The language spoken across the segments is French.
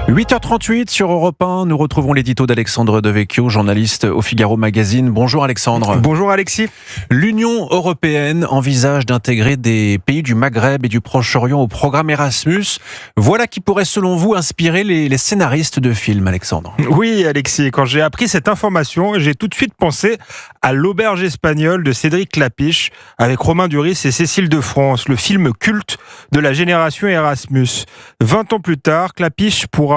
8h38 sur Europe 1, nous retrouvons l'édito d'Alexandre Devecchio, journaliste au Figaro Magazine. Bonjour Alexandre. Bonjour Alexis. L'Union européenne envisage d'intégrer des pays du Maghreb et du Proche-Orient au programme Erasmus. Voilà qui pourrait selon vous inspirer les scénaristes de films, Alexandre. Oui Alexis, quand j'ai appris cette information, j'ai tout de suite pensé à L'Auberge espagnole de Cédric Klapisch avec Romain Duris et Cécile de France, le film culte de la génération Erasmus. 20 ans plus tard, Klapisch pourra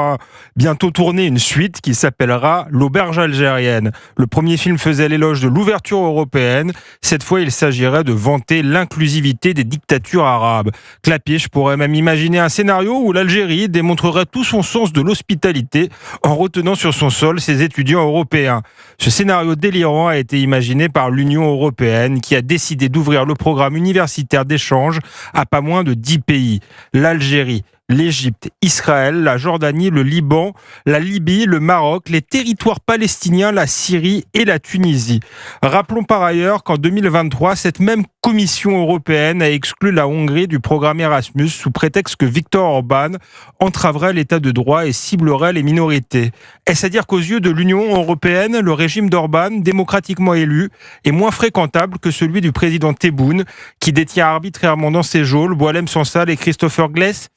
bientôt tourner une suite qui s'appellera L'Auberge algérienne. Le premier film faisait l'éloge de l'ouverture européenne. Cette fois, il s'agirait de vanter l'inclusivité des dictatures arabes. Klapisch pourrait même imaginer un scénario où l'Algérie démontrerait tout son sens de l'hospitalité en retenant sur son sol ses étudiants européens. Ce scénario délirant a été imaginé par l'Union européenne qui a décidé d'ouvrir le programme universitaire d'échange à pas moins de 10 pays. L'Algérie, l'Égypte, Israël, la Jordanie, le Liban, la Libye, le Maroc, les territoires palestiniens, la Syrie et la Tunisie. Rappelons par ailleurs qu'en 2023, cette même Commission européenne a exclu la Hongrie du programme Erasmus sous prétexte que Viktor Orban entraverait l'état de droit et ciblerait les minorités. Est-ce à dire qu'aux yeux de l'Union européenne, le régime d'Orban, démocratiquement élu, est moins fréquentable que celui du président Tebboune, qui détient arbitrairement dans ses geôles Boualem Sansal et Christopher Glass,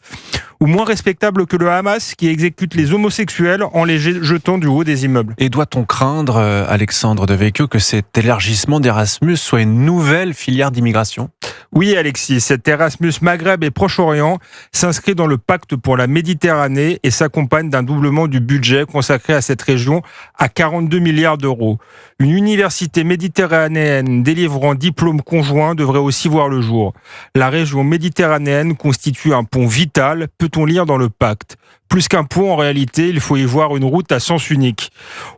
ou moins respectable que le Hamas qui exécute les homosexuels en les jetant du haut des immeubles. Et doit-on craindre, Alexandre Devecchio, que cet élargissement d'Erasmus soit une nouvelle filière d'immigration ? Oui Alexis, cet Erasmus Maghreb et Proche-Orient s'inscrit dans le pacte pour la Méditerranée et s'accompagne d'un doublement du budget consacré à cette région à 42 milliards d'euros. Une université méditerranéenne délivrant diplôme conjoint devrait aussi voir le jour. La région méditerranéenne constitue un pont vital, peut-on lire dans le pacte. Plus qu'un pont, en réalité, il faut y voir une route à sens unique.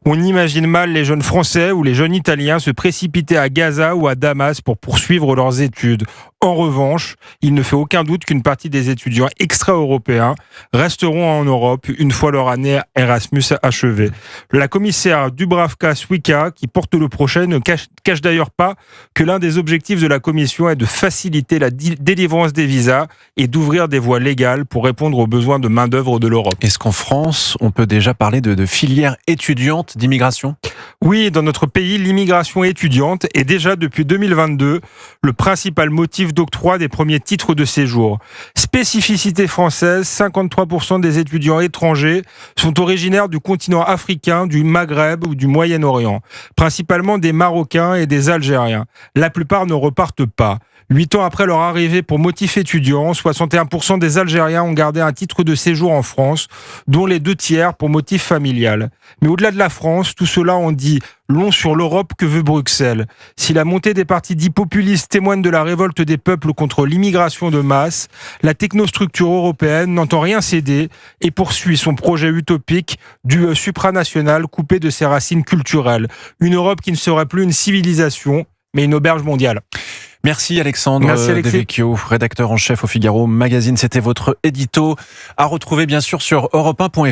On imagine mal les jeunes Français ou les jeunes Italiens se précipiter à Gaza ou à Damas pour poursuivre leurs études. En revanche, il ne fait aucun doute qu'une partie des étudiants extra-européens resteront en Europe une fois leur année Erasmus achevée. La commissaire Dubravka Šuica, qui porte le projet, ne cache d'ailleurs pas que l'un des objectifs de la Commission est de faciliter la délivrance des visas et d'ouvrir des voies légales pour répondre aux besoins de main-d'œuvre de l'Europe. Est-ce qu'en France, on peut déjà parler de filière étudiante d'immigration ? Oui, dans notre pays, l'immigration étudiante est déjà depuis 2022 le principal motif d'octroi des premiers titres de séjour. Spécificité française, 53% des étudiants étrangers sont originaires du continent africain, du Maghreb ou du Moyen-Orient, principalement des Marocains et des Algériens. La plupart ne repartent pas. 8 ans après leur arrivée pour motif étudiant, 61% des Algériens ont gardé un titre de séjour en France, dont les 2/3 pour motif familial. Mais au-delà de la France, tout cela en dit long sur l'Europe que veut Bruxelles. Si la montée des partis dits populistes témoigne de la révolte des peuples contre l'immigration de masse, la technostructure européenne n'entend rien céder et poursuit son projet utopique du supranational coupé de ses racines culturelles. Une Europe qui ne serait plus une civilisation, mais une auberge mondiale. Merci Alexandre Devecchio, rédacteur en chef au Figaro Magazine. C'était votre édito à retrouver bien sûr sur europe1.fr.